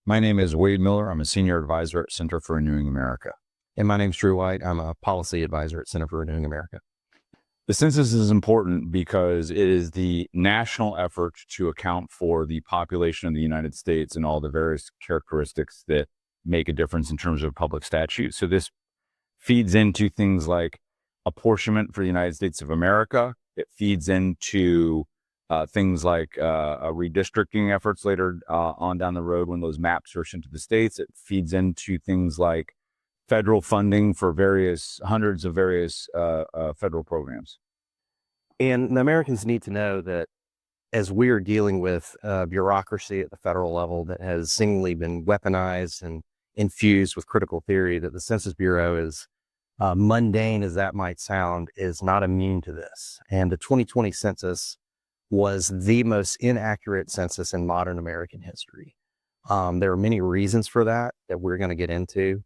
My name is Wade Miller. I'm a senior advisor at Center for Renewing America. And my name's Drew White. I'm a policy advisor at Center for Renewing America. The census is important because it is the national effort to account for the population of the United States and all the various characteristics that make a difference in terms of public statute. So this feeds into things like apportionment for the United States of America. It feeds into things like redistricting efforts later on down the road when those maps are sent to the states. It feeds into things like federal funding for hundreds of various federal programs. And the Americans need to know that as we are dealing with bureaucracy at the federal level that has seemingly been weaponized and infused with critical theory, that the Census Bureau is mundane as that might sound, is not immune to this. And the 2020 census was the most inaccurate census in modern American history. There are many reasons for that we're going to get into.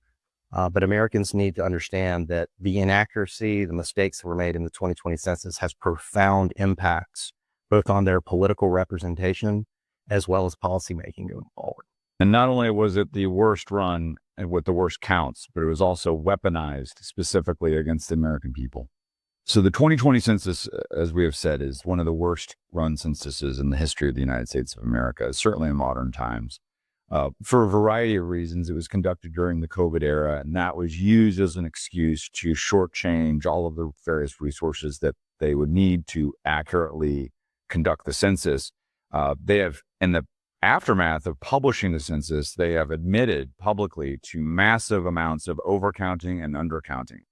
But Americans need to understand that the inaccuracy, the mistakes that were made in the 2020 census has profound impacts, both on their political representation as well as policymaking going forward. And not only was it the worst run and with the worst counts, but it was also weaponized specifically against the American people. So the 2020 census, as we have said, is one of the worst run censuses in the history of the United States of America, certainly in modern times. For a variety of reasons, it was conducted during the COVID era, and that was used as an excuse to shortchange all of the various resources that they would need to accurately conduct the census. They have, in the aftermath of publishing the census, they have admitted publicly to massive amounts of overcounting and undercounting.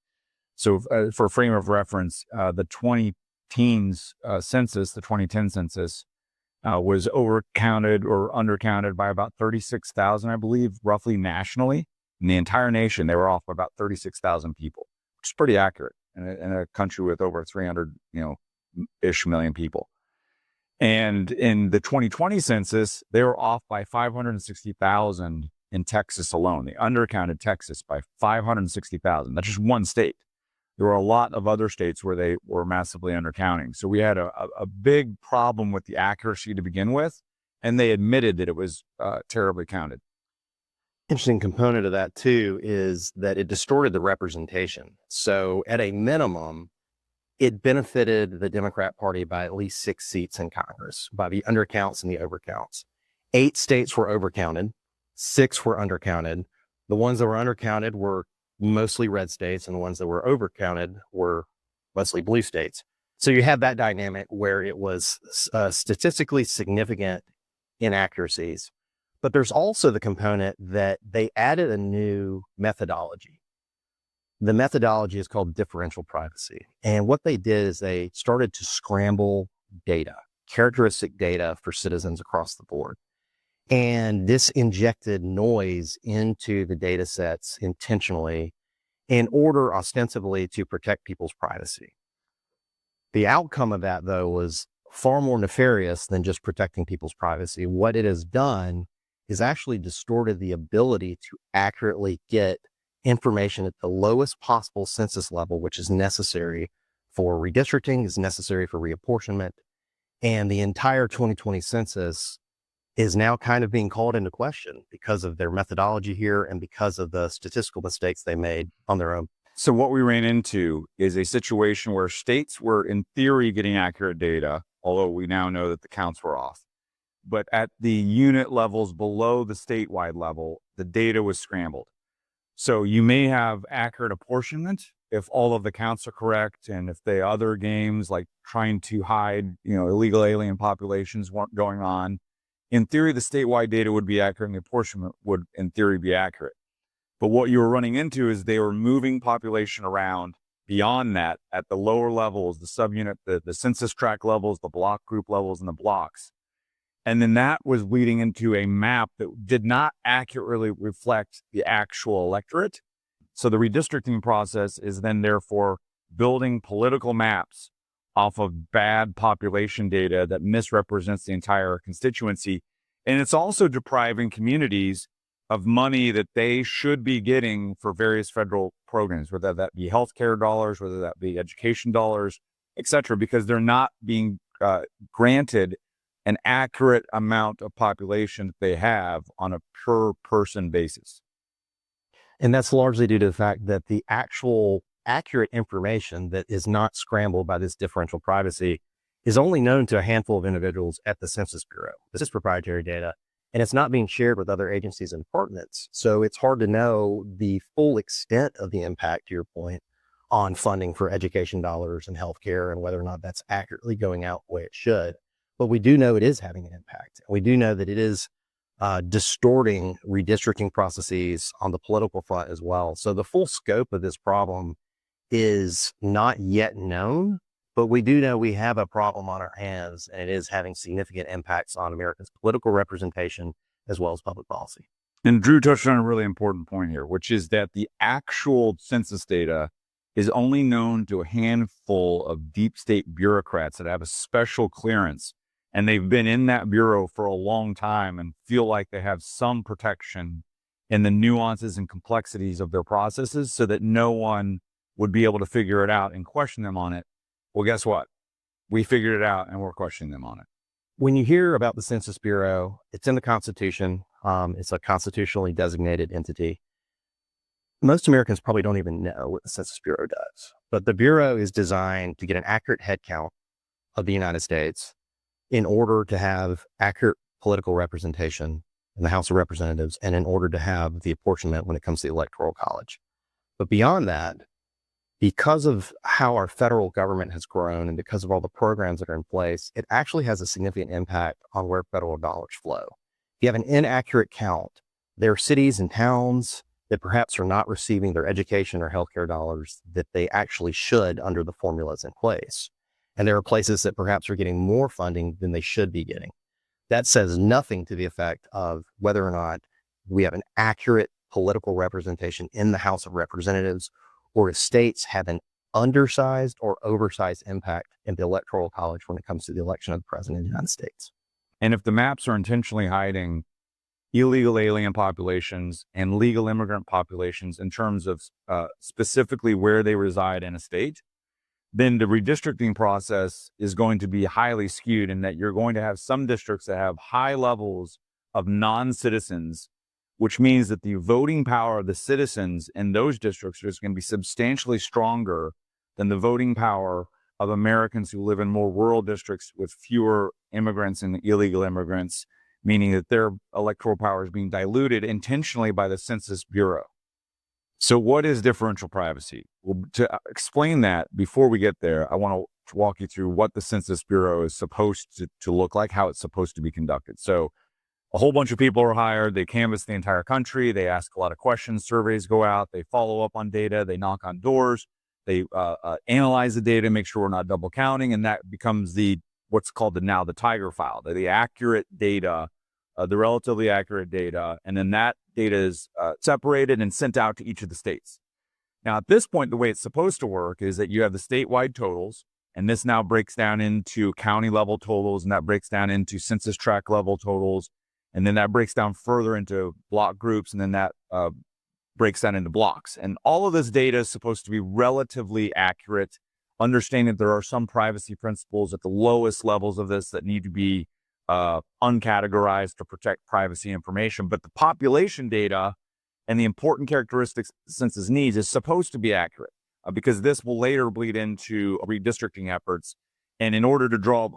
So for a frame of reference, the 2010 census, was overcounted or undercounted by about 36,000, I believe, roughly nationally. In the entire nation, they were off by about 36,000 people, which is pretty accurate in a country with over 300, million people. And in the 2020 census, they were off by 560,000 in Texas alone. They undercounted Texas by 560,000. That's just one state. There were a lot of other states where they were massively undercounting. So we had a big problem with the accuracy to begin with, and they admitted that it was terribly counted. Interesting component of that, too, is that it distorted the representation. So at a minimum, it benefited the Democrat Party by at least 6 seats in Congress, by the undercounts and the overcounts. 8 states were overcounted, 6 were undercounted. The ones that were undercounted were mostly red states, and the ones that were overcounted were mostly blue states. So you have that dynamic where it was statistically significant inaccuracies. But there's also the component that they added a new methodology. The methodology is called differential privacy. And what they did is they started to scramble data, characteristic data for citizens across the board. And this injected noise into the data sets intentionally in order ostensibly to protect people's privacy. The outcome of that, though, was far more nefarious than just protecting people's privacy. What it has done is actually distorted the ability to accurately get information at the lowest possible census level, which is necessary for redistricting, is necessary for reapportionment. And the entire 2020 census is now kind of being called into question because of their methodology here and because of the statistical mistakes they made on their own. So what we ran into is a situation where states were in theory getting accurate data, although we now know that the counts were off. But at the unit levels below the statewide level, the data was scrambled. So you may have accurate apportionment if all of the counts are correct, and if the other games like trying to hide, illegal alien populations weren't going on. In theory, the statewide data would be accurate and the apportionment would, in theory, be accurate. But what you were running into is they were moving population around beyond that at the lower levels, the subunit, the census tract levels, the block group levels, and the blocks. And then that was leading into a map that did not accurately reflect the actual electorate. So the redistricting process is then therefore building political maps off of bad population data that misrepresents the entire constituency. And it's also depriving communities of money that they should be getting for various federal programs, whether that be healthcare dollars, whether that be education dollars, et cetera, because they're not being granted an accurate amount of population that they have on a per person basis. And that's largely due to the fact that the actual accurate information that is not scrambled by this differential privacy is only known to a handful of individuals at the Census Bureau. This is proprietary data, and it's not being shared with other agencies and departments. So it's hard to know the full extent of the impact, to your point, on funding for education dollars and healthcare and whether or not that's accurately going out the way it should. But we do know it is having an impact. We do know that it is distorting redistricting processes on the political front as well. So the full scope of this problem is not yet known, but we do know we have a problem on our hands, and it is having significant impacts on Americans' political representation as well as public policy. And Drew touched on a really important point here, which is that the actual census data is only known to a handful of deep state bureaucrats that have a special clearance. And they've been in that bureau for a long time and feel like they have some protection in the nuances and complexities of their processes so that no one would be able to figure it out and question them on it. Well, guess what? We figured it out and we're questioning them on it. When you hear about the Census Bureau, it's in the Constitution. It's a constitutionally designated entity. Most Americans probably don't even know what the Census Bureau does, but the Bureau is designed to get an accurate head count of the United States in order to have accurate political representation in the House of Representatives and in order to have the apportionment when it comes to the Electoral College. But beyond that, because of how our federal government has grown and because of all the programs that are in place, it actually has a significant impact on where federal dollars flow. If you have an inaccurate count, there are cities and towns that perhaps are not receiving their education or healthcare dollars that they actually should under the formulas in place. And there are places that perhaps are getting more funding than they should be getting. That says nothing to the effect of whether or not we have an accurate political representation in the House of Representatives, or if states have an undersized or oversized impact in the Electoral College when it comes to the election of the President of the United States. And if the maps are intentionally hiding illegal alien populations and legal immigrant populations in terms of specifically where they reside in a state, then the redistricting process is going to be highly skewed in that you're going to have some districts that have high levels of non-citizens, which means that the voting power of the citizens in those districts is going to be substantially stronger than the voting power of Americans who live in more rural districts with fewer immigrants and illegal immigrants, meaning that their electoral power is being diluted intentionally by the Census Bureau. So what is differential privacy? Well, to explain that, before we get there, I want to walk you through what the Census Bureau is supposed to look like, how it's supposed to be conducted. So a whole bunch of people are hired. They canvass the entire country. They ask a lot of questions. Surveys go out. They follow up on data. They knock on doors. They analyze the data, make sure we're not double counting. And that becomes what's called the Tiger file, the accurate data, the relatively accurate data. And then that data is separated and sent out to each of the states. Now, at this point, the way it's supposed to work is that you have the statewide totals, and this now breaks down into county level totals, and that breaks down into census tract level totals. And then that breaks down further into block groups, and then that breaks down into blocks. And all of this data is supposed to be relatively accurate, understanding that there are some privacy principles at the lowest levels of this that need to be uncategorized to protect privacy information. But the population data and the important characteristics the census needs is supposed to be accurate because this will later bleed into redistricting efforts. And in order to draw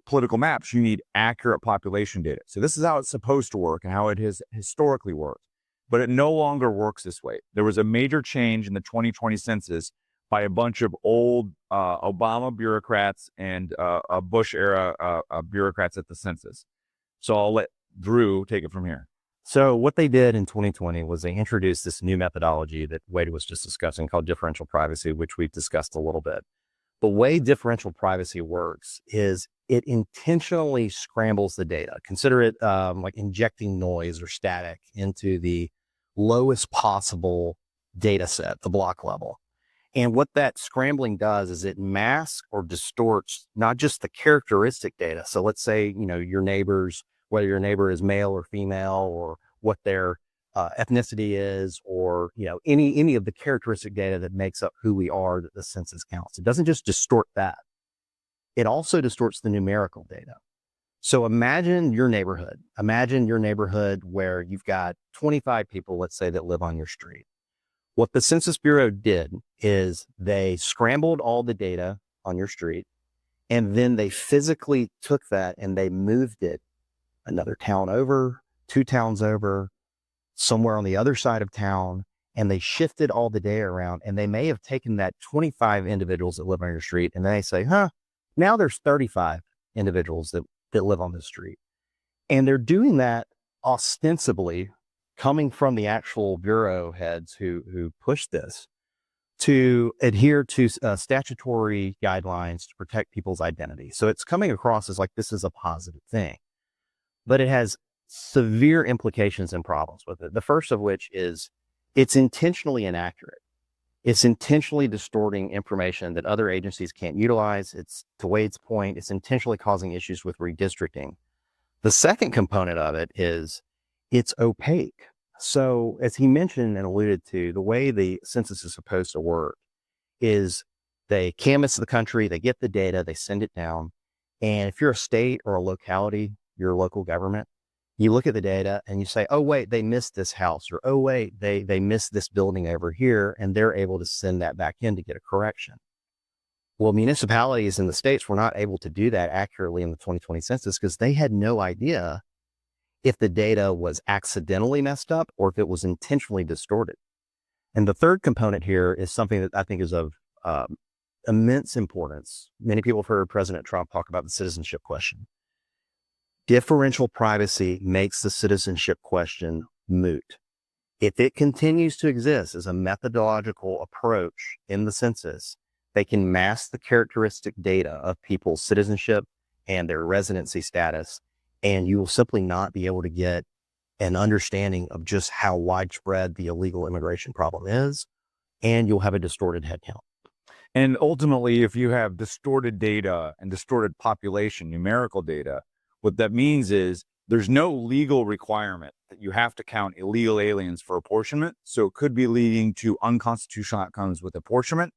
political maps, you need accurate population data. So this is how it's supposed to work and how it has historically worked. But it no longer works this way. There was a major change in the 2020 census by a bunch of old Obama bureaucrats and Bush era bureaucrats at the census. So I'll let Drew take it from here. So what they did in 2020 was they introduced this new methodology that Wade was just discussing called differential privacy, which we've discussed a little bit. The way differential privacy works is it intentionally scrambles the data. Consider it like injecting noise or static into the lowest possible data set, the block level. And what that scrambling does is it masks or distorts not just the characteristic data. So let's say, your neighbors, whether your neighbor is male or female, or what their ethnicity is, or any of the characteristic data that makes up who we are that the census counts. It doesn't just distort that. It also distorts the numerical data. So imagine your neighborhood. Imagine your neighborhood where you've got 25 people, let's say, that live on your street. What the Census Bureau did is they scrambled all the data on your street, and then they physically took that and they moved it another town over, 2 towns over, somewhere on the other side of town, and they shifted all the data around. And they may have taken that 25 individuals that live on your street, and they say, now there's 35 individuals that live on this street. And they're doing that ostensibly coming from the actual bureau heads who push this to adhere to statutory guidelines to protect people's identity. So it's coming across as like this is a positive thing, but it has severe implications and problems with it. The first of which is it's intentionally inaccurate. It's intentionally distorting information that other agencies can't utilize. It's, to Wade's point, it's intentionally causing issues with redistricting. The second component of it is it's opaque. So as he mentioned and alluded to, the way the census is supposed to work is they canvass the country, they get the data, they send it down. And if you're a state or a locality, your local government, you look at the data and you say, oh, wait, they missed this house, or, oh, wait, they missed this building over here, and they're able to send that back in to get a correction. Well, municipalities in the states were not able to do that accurately in the 2020 census because they had no idea if the data was accidentally messed up or if it was intentionally distorted. And the third component here is something that I think is of immense importance. Many people have heard President Trump talk about the citizenship question. Differential privacy makes the citizenship question moot. If it continues to exist as a methodological approach in the census, they can mask the characteristic data of people's citizenship and their residency status, and you will simply not be able to get an understanding of just how widespread the illegal immigration problem is, and you'll have a distorted head count. And ultimately, if you have distorted data and distorted population, numerical data, what that means is there's no legal requirement that you have to count illegal aliens for apportionment. So it could be leading to unconstitutional outcomes with apportionment.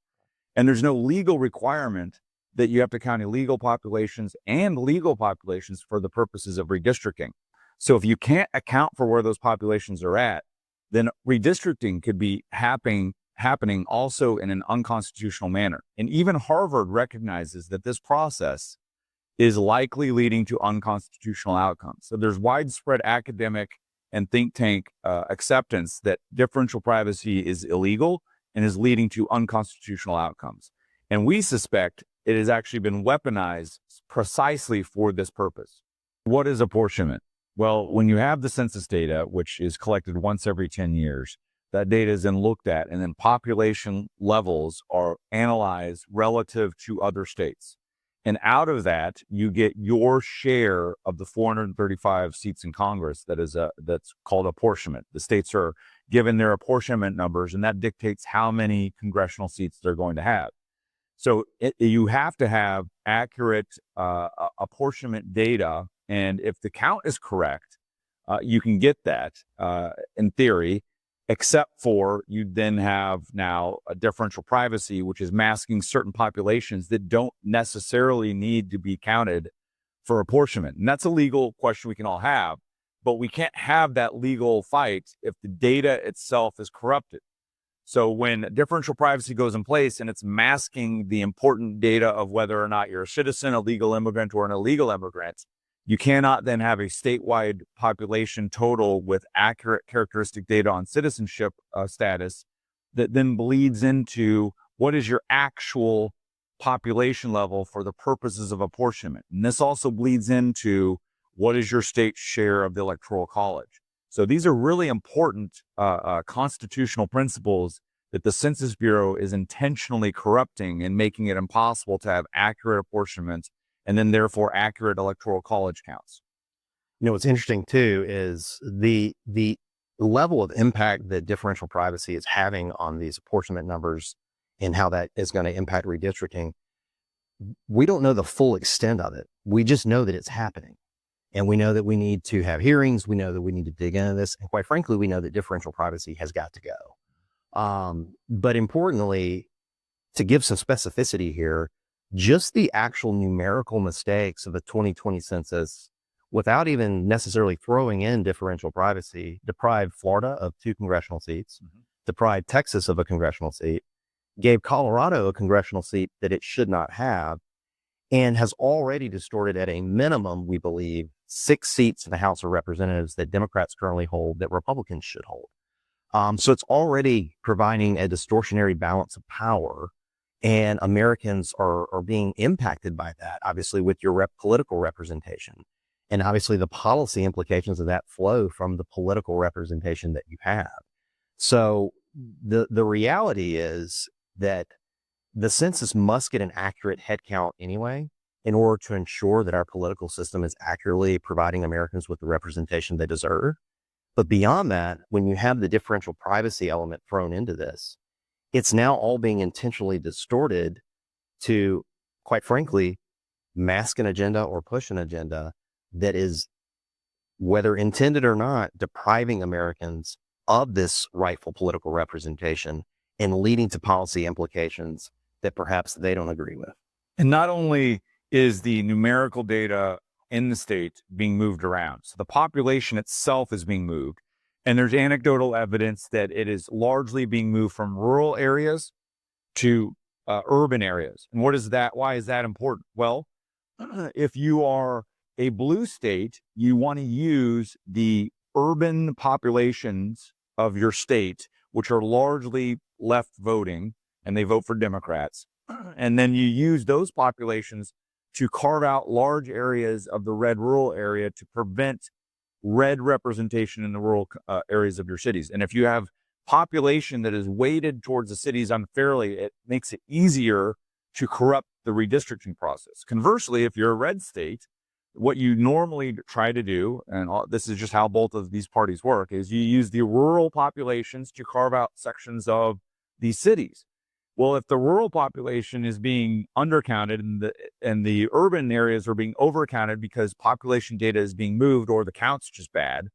And there's no legal requirement that you have to count illegal populations and legal populations for the purposes of redistricting. So if you can't account for where those populations are at, then redistricting could be happening also in an unconstitutional manner. And even Harvard recognizes that this process is likely leading to unconstitutional outcomes. So there's widespread academic and think tank acceptance that differential privacy is illegal and is leading to unconstitutional outcomes. And we suspect it has actually been weaponized precisely for this purpose. What is apportionment? Well, when you have the census data, which is collected once every 10 years, that data is then looked at, and then population levels are analyzed relative to other states. And out of that, you get your share of the 435 seats in Congress that's called apportionment. The states are given their apportionment numbers, and that dictates how many congressional seats they're going to have. So you have to have accurate apportionment data, and if the count is correct, you can get that in theory, except for you then have now a differential privacy, which is masking certain populations that don't necessarily need to be counted for apportionment. And that's a legal question we can all have, but we can't have that legal fight if the data itself is corrupted. So when differential privacy goes in place and it's masking the important data of whether or not you're a citizen, a legal immigrant, or an illegal immigrant, you cannot then have a statewide population total with accurate characteristic data on citizenship status that then bleeds into what is your actual population level for the purposes of apportionment. And this also bleeds into what is your state's share of the Electoral College. So these are really important constitutional principles that the Census Bureau is intentionally corrupting and making it impossible to have accurate apportionment and then therefore accurate Electoral College counts. You know, what's interesting too is the level of impact that differential privacy is having on these apportionment numbers and how that is going to impact redistricting. We don't know the full extent of it. We just know that it's happening. And we know that we need to have hearings. We know that we need to dig into this. And quite frankly, we know that differential privacy has got to go. But importantly, to give some specificity here, just the actual numerical mistakes of the 2020 census without even necessarily throwing in differential privacy, deprived Florida of 2 congressional seats, deprived Texas of a congressional seat, gave Colorado a congressional seat that it should not have, and has already distorted at a minimum, we believe, 6 seats in the House of Representatives that Democrats currently hold that Republicans should hold. So it's already providing a distortionary balance of power, and Americans are being impacted by that, obviously, with your political representation. And obviously the policy implications of that flow from the political representation that you have. So the reality is that the census must get an accurate head count anyway, in order to ensure that our political system is accurately providing Americans with the representation they deserve. But beyond that, when you have the differential privacy element thrown into this, it's now all being intentionally distorted to, quite frankly, mask an agenda or push an agenda that is, whether intended or not, depriving Americans of this rightful political representation and leading to policy implications that perhaps they don't agree with. And not only is the numerical data in the state being moved around, so the population itself is being moved, and there's anecdotal evidence that it is largely being moved from rural areas to urban areas. And what is that? Why is that important? Well, if you are a blue state, you want to use the urban populations of your state, which are largely left voting, and they vote for Democrats. And then you use those populations to carve out large areas of the red rural area to prevent red representation in the rural areas of your cities. And if you have population that is weighted towards the cities unfairly, it makes it easier to corrupt the redistricting process. Conversely, if you're a red state, what you normally try to do, and this is just how both of these parties work, is you use the rural populations to carve out sections of these cities. Well, if the rural population is being undercounted and the urban areas are being overcounted because population data is being moved or the count's just bad,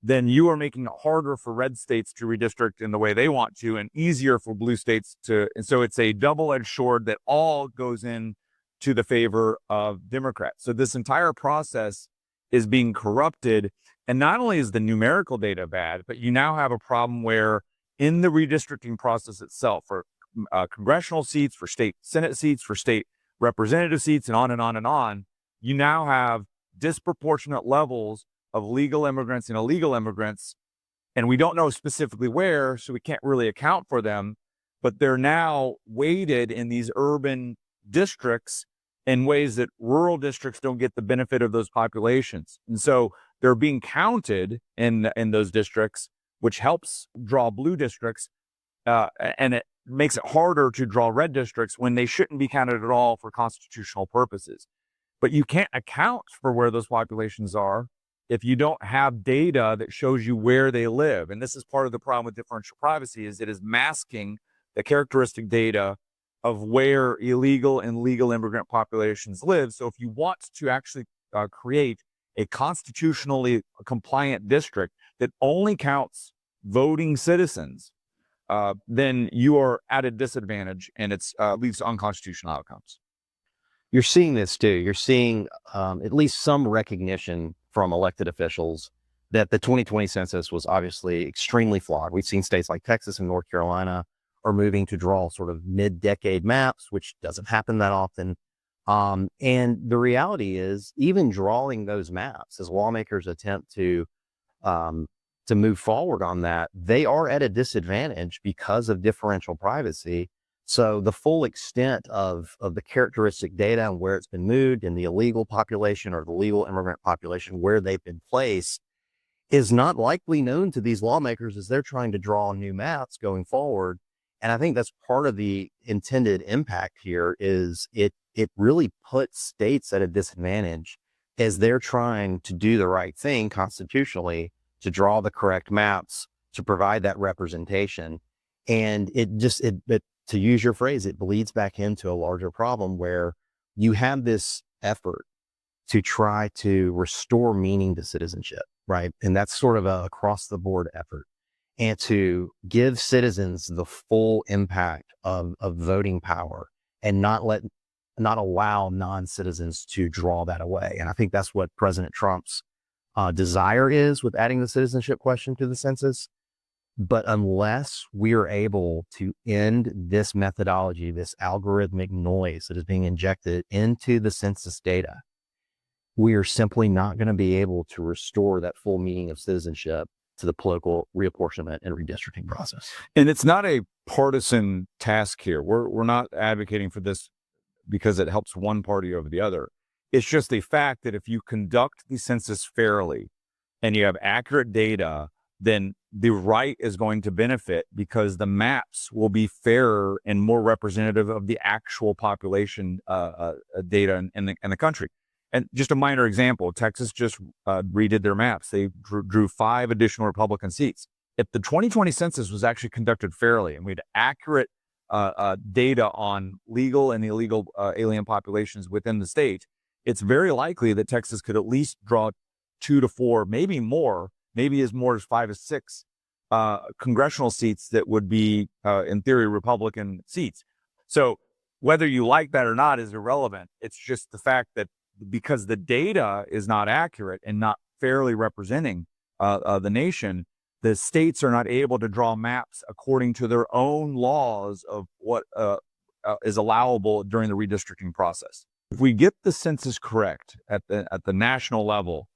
then you are making it harder for red states to redistrict in the way they want to and easier for blue states to. And so it's a double-edged sword that all goes in to the favor of Democrats. So this entire process is being corrupted. And not only is the numerical data bad, but you now have a problem where in the redistricting process itself, for congressional seats, for state Senate seats, for state representative seats, and on and on and on, you now have disproportionate levels of legal immigrants and illegal immigrants. And we don't know specifically where, so we can't really account for them, but they're now weighted in these urban districts in ways that rural districts don't get the benefit of those populations. And so they're being counted in those districts, which helps draw blue districts, and it makes it harder to draw red districts when they shouldn't be counted at all for constitutional purposes. But you can't account for where those populations are if you don't have data that shows you where they live. And this is part of the problem with differential privacy, is it is masking the characteristic data of where illegal and legal immigrant populations live. So if you want to actually create a constitutionally compliant district that only counts voting citizens, then you are at a disadvantage, and it's leads to unconstitutional outcomes. You're seeing this too. You're seeing at least some recognition from elected officials that the 2020 census was obviously extremely flawed. We've seen states like Texas and North Carolina are moving to draw sort of mid-decade maps, which doesn't happen that often. And the reality is, even drawing those maps, as lawmakers attempt to move forward on that, they are at a disadvantage because of differential privacy. So the full extent of the characteristic data and where it's been moved in the illegal population or the legal immigrant population, where they've been placed, is not likely known to these lawmakers as they're trying to draw new maps going forward. And I think that's part of the intended impact here, is it really puts states at a disadvantage as they're trying to do the right thing constitutionally, to draw the correct maps, to provide that representation. And it to use your phrase, it bleeds back into a larger problem where you have this effort to try to restore meaning to citizenship, right? And that's sort of a across the board effort, and to give citizens the full impact of voting power, and not let not allow non-citizens to draw that away. And I think that's what President Trump's desire is with adding the citizenship question to the census. But unless we are able to end this methodology, this algorithmic noise that is being injected into the census data, we are simply not going to be able to restore that full meaning of citizenship to the political reapportionment and redistricting process. And it's not a partisan task here. We're not advocating for this because it helps one party over the other. It's just a fact that if you conduct the census fairly and you have accurate data, then the right is going to benefit because the maps will be fairer and more representative of the actual population data in the country. And just a minor example, Texas just redid their maps. They drew 5 additional Republican seats. If the 2020 census was actually conducted fairly and we had accurate data on legal and illegal alien populations within the state, it's very likely that Texas could at least draw 2 to 4, maybe more, maybe as more as 5 to 6 congressional seats that would be, in theory, Republican seats. So whether you like that or not is irrelevant. It's just the fact that because the data is not accurate and not fairly representing the nation, the states are not able to draw maps according to their own laws of what is allowable during the redistricting process. If we get the census correct at the national level,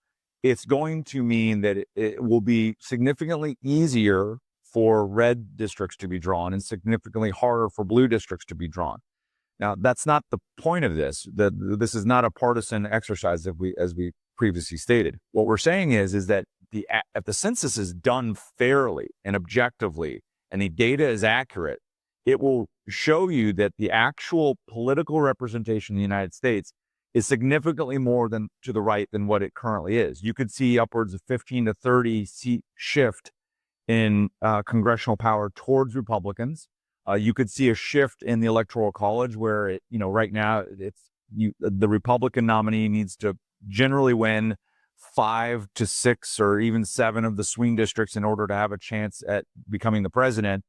it's going to mean that it will be significantly easier for red districts to be drawn and significantly harder for blue districts to be drawn. Now, that's not the point of this. This is not a partisan exercise, as we previously stated. What we're saying is that if the census is done fairly and objectively, and the data is accurate, it will show you that the actual political representation in the United States is significantly more to the right than what it currently is. You could see upwards of 15 to 30 seat shift in congressional power towards Republicans. You could see a shift in the Electoral College where right now the Republican nominee needs to generally win 5 to 6 or even 7 of the swing districts in order to have a chance at becoming the president.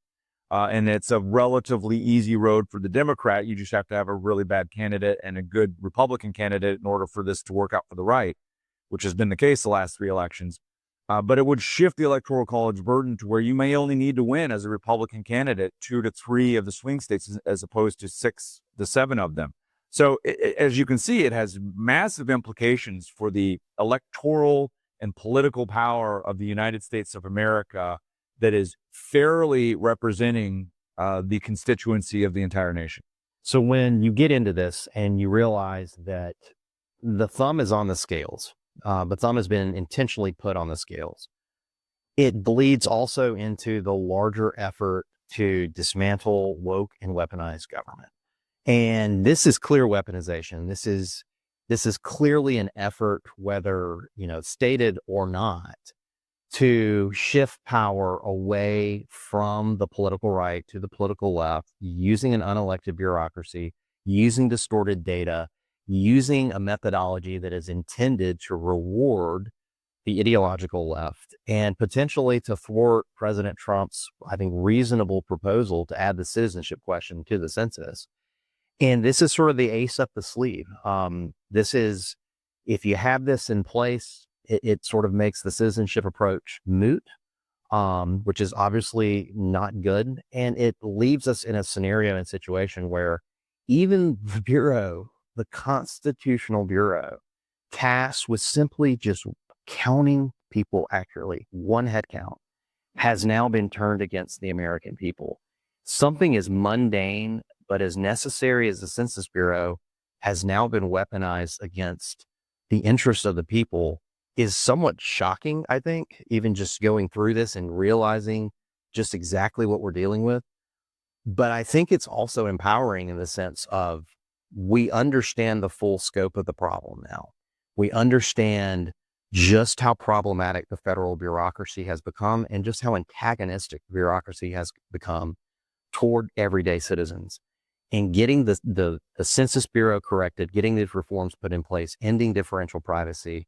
And it's a relatively easy road for the Democrat. You just have to have a really bad candidate and a good Republican candidate in order for this to work out for the right, which has been the case the last 3 elections. But it would shift the Electoral College burden to where you may only need to win as a Republican candidate 2 to 3 of the swing states as opposed to 6 to 7 of them. So as you can see, it has massive implications for the electoral and political power of the United States of America that is fairly representing the constituency of the entire nation. So when you get into this and you realize that the thumb is on the scales, the thumb has been intentionally put on the scales, it bleeds also into the larger effort to dismantle woke and weaponized government. And this is clear weaponization. This is clearly an effort, whether stated or not, to shift power away from the political right to the political left, using an unelected bureaucracy, using distorted data, using a methodology that is intended to reward the ideological left and potentially to thwart President Trump's, I think, reasonable proposal to add the citizenship question to the census. And this is sort of the ace up the sleeve. This is, if you have this in place, it sort of makes the citizenship approach moot, which is obviously not good. And it leaves us in a scenario and situation where even the Bureau, the Constitutional Bureau, tasked with simply just counting people accurately, one head count, has now been turned against the American people. Something as mundane but as necessary as the Census Bureau has now been weaponized against the interests of the people is somewhat shocking, I think, even just going through this and realizing just exactly what we're dealing with. But I think it's also empowering in the sense of we understand the full scope of the problem now. We understand just how problematic the federal bureaucracy has become and just how antagonistic bureaucracy has become toward everyday citizens. And getting the Census Bureau corrected, getting these reforms put in place, ending differential privacy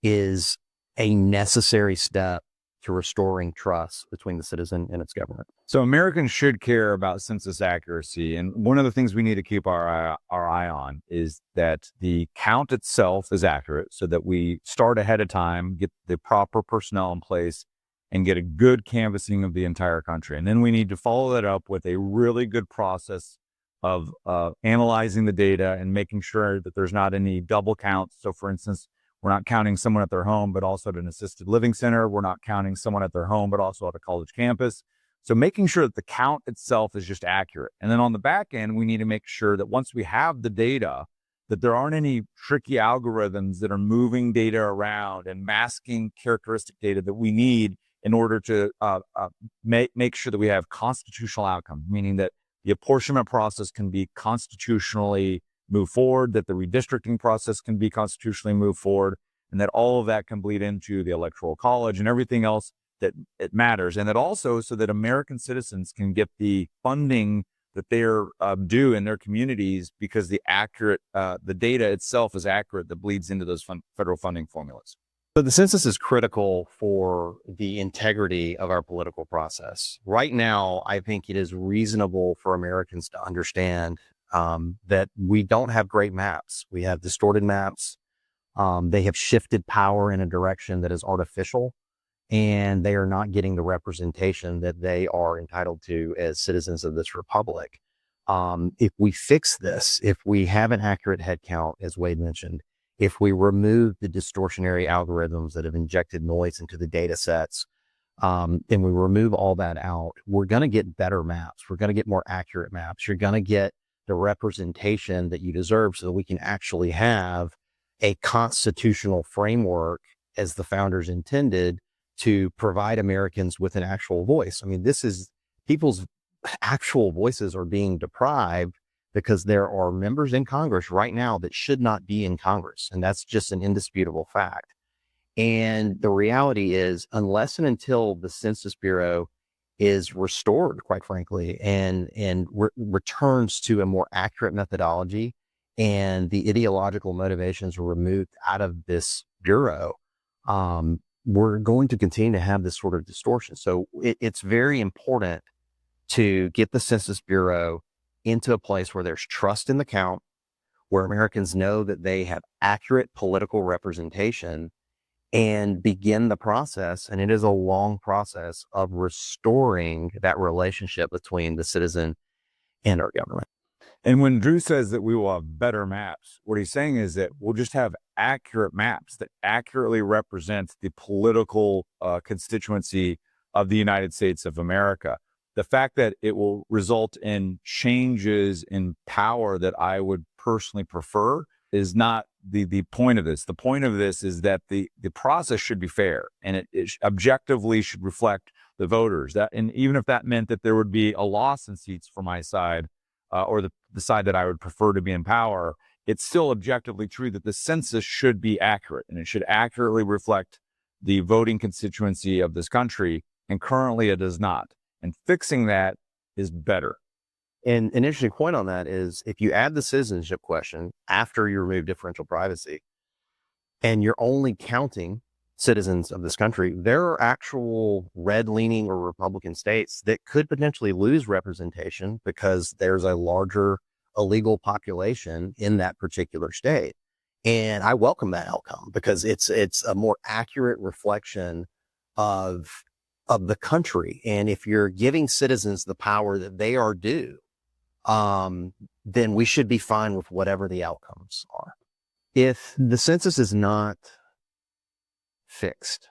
is a necessary step to restoring trust between the citizen and its government. So Americans should care about census accuracy. And one of the things we need to keep our eye on is that the count itself is accurate, so that we start ahead of time, get the proper personnel in place, and get a good canvassing of the entire country. And then we need to follow that up with a really good process of analyzing the data and making sure that there's not any double counts. So for instance, we're not counting someone at their home, but also at an assisted living center. We're not counting someone at their home, but also at a college campus. So making sure that the count itself is just accurate. And then on the back end, we need to make sure that once we have the data, that there aren't any tricky algorithms that are moving data around and masking characteristic data that we need in order to make sure that we have constitutional outcomes, meaning that the apportionment process can be constitutionally moved forward, that the redistricting process can be constitutionally moved forward, and that all of that can bleed into the Electoral College and everything else that it matters. And that also so that American citizens can get the funding that they're due in their communities, because the data itself is accurate, that bleeds into those federal funding formulas. So the census is critical for the integrity of our political process. Right now, I think it is reasonable for Americans to understand that we don't have great maps. We have distorted maps. They have shifted power in a direction that is artificial, and they are not getting the representation that they are entitled to as citizens of this republic. If we fix this, if we have an accurate head count, as Wade mentioned, if we remove the distortionary algorithms that have injected noise into the data sets, and we remove all that out, we're going to get better maps. We're going to get more accurate maps. You're going to get the representation that you deserve, so that we can actually have a constitutional framework, as the founders intended, to provide Americans with an actual voice. I mean, this is people's actual voices are being deprived because there are members in Congress right now that should not be in Congress. And that's just an indisputable fact. And the reality is, unless and until the Census Bureau is restored, quite frankly, and returns to a more accurate methodology, and the ideological motivations are removed out of this bureau, we're going to continue to have this sort of distortion. So it's very important to get the Census Bureau into a place where there's trust in the count, where Americans know that they have accurate political representation, and begin the process. And it is a long process of restoring that relationship between the citizen and our government. And when Drew says that we will have better maps, what he's saying is that we'll just have accurate maps that accurately represent the political constituency of the United States of America. The fact that it will result in changes in power that I would personally prefer is not the point of this. The point of this is that the process should be fair, and it objectively should reflect the voters. And even if that meant that there would be a loss in seats for my side, or the side that I would prefer to be in power, it's still objectively true that the census should be accurate, and it should accurately reflect the voting constituency of this country. And currently it does not. And fixing that is better. And an interesting point on that is, if you add the citizenship question after you remove differential privacy, and you're only counting citizens of this country, there are actual red-leaning or Republican states that could potentially lose representation because there's a larger illegal population in that particular state. And I welcome that outcome, because it's a more accurate reflection of the country. And if you're giving citizens the power that they are due, then we should be fine with whatever the outcomes are. If the census is not fixed,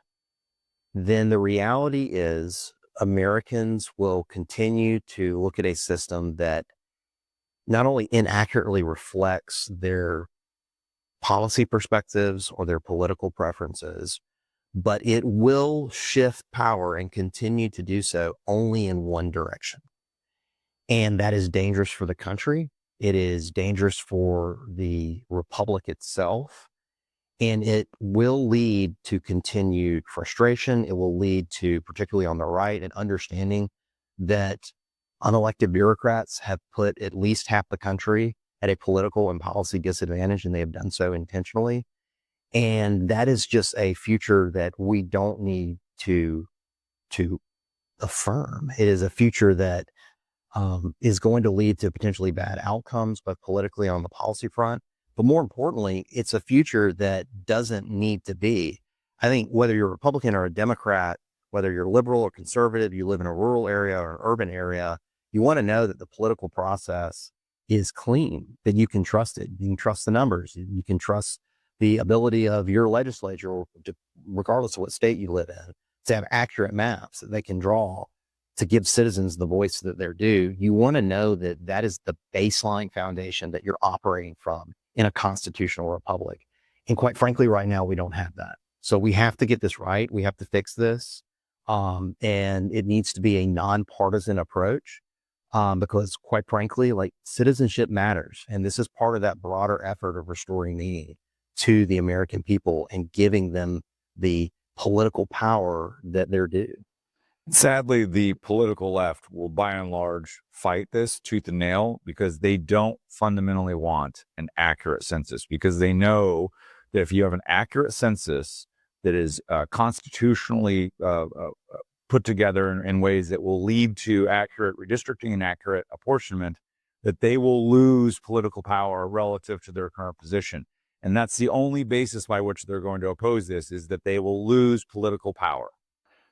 then the reality is Americans will continue to look at a system that not only inaccurately reflects their policy perspectives or their political preferences, but it will shift power and continue to do so only in one direction. And that is dangerous for the country. It is dangerous for the republic itself. And it will lead to continued frustration. It will lead to, particularly on the right, an understanding that unelected bureaucrats have put at least half the country at a political and policy disadvantage, and they have done so intentionally. And that is just a future that we don't need to to affirm. It is a future that is going to lead to potentially bad outcomes, both politically on the policy front. But more importantly, it's a future that doesn't need to be. I think whether you're a Republican or a Democrat, whether you're liberal or conservative, you live in a rural area or urban area, you want to know that the political process is clean, that you can trust it. You can trust the numbers. You can trust the ability of your legislature, regardless of what state you live in, to have accurate maps that they can draw to give citizens the voice that they're due. You want to know that that is the baseline foundation that you're operating from in a constitutional republic. And quite frankly, right now, we don't have that. So we have to get this right. We have to fix this. And it needs to be a nonpartisan approach because quite frankly, like citizenship matters. And this is part of that broader effort of restoring meaning to the American people and giving them the political power that they're due. Sadly, the political left will by and large fight this tooth and nail because they don't fundamentally want an accurate census, because they know that if you have an accurate census that is constitutionally put together in ways that will lead to accurate redistricting and accurate apportionment, that they will lose political power relative to their current position. And that's the only basis by which they're going to oppose this, is that they will lose political power.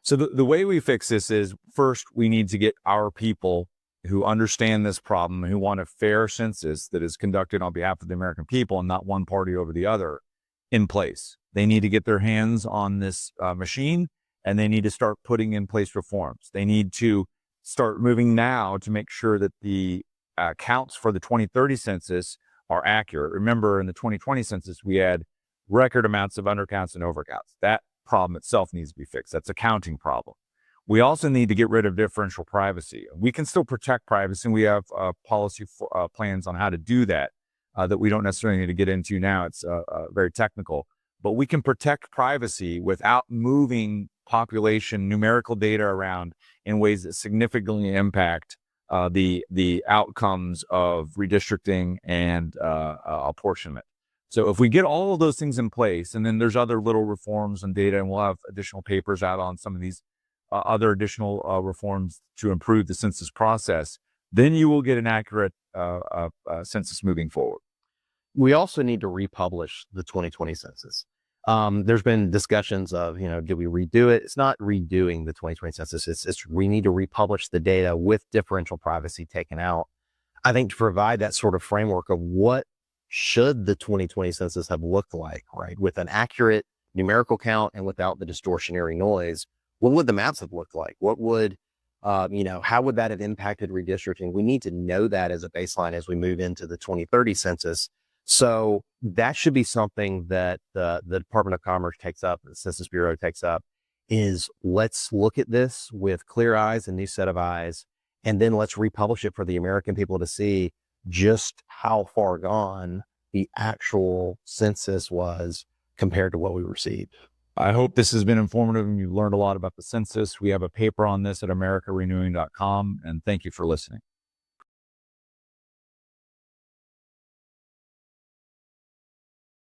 So the way we fix this is, first, we need to get our people who understand this problem, who want a fair census that is conducted on behalf of the American people and not one party over the other, in place. They need to get their hands on this machine, and they need to start putting in place reforms. They need to start moving now to make sure that the counts for the 2030 census are accurate. Remember, in the 2020 census, we had record amounts of undercounts and overcounts. That problem itself needs to be fixed. That's a counting problem. We also need to get rid of differential privacy. We can still protect privacy, and we have policy plans on how to do that that we don't necessarily need to get into now. It's very technical, but we can protect privacy without moving population numerical data around in ways that significantly impact the outcomes of redistricting and apportionment. So if we get all of those things in place, and then there's other little reforms and data, and we'll have additional papers out on some of these other additional reforms to improve the census process, then you will get an accurate census moving forward. We also need to republish the 2020 census. There's been discussions of, do we redo it? It's not redoing the 2020 census. It's we need to republish the data with differential privacy taken out. I think to provide that sort of framework of what should the 2020 census have looked like, right? With an accurate numerical count and without the distortionary noise, what would the maps have looked like? What would, how would that have impacted redistricting? We need to know that as a baseline as we move into the 2030 census. So that should be something that the Department of Commerce takes up, the Census Bureau takes up, is let's look at this with clear eyes, a new set of eyes, and then let's republish it for the American people to see just how far gone the actual census was compared to what we received. I hope this has been informative and you've learned a lot about the census. We have a paper on this at americarenewing.com, and thank you for listening.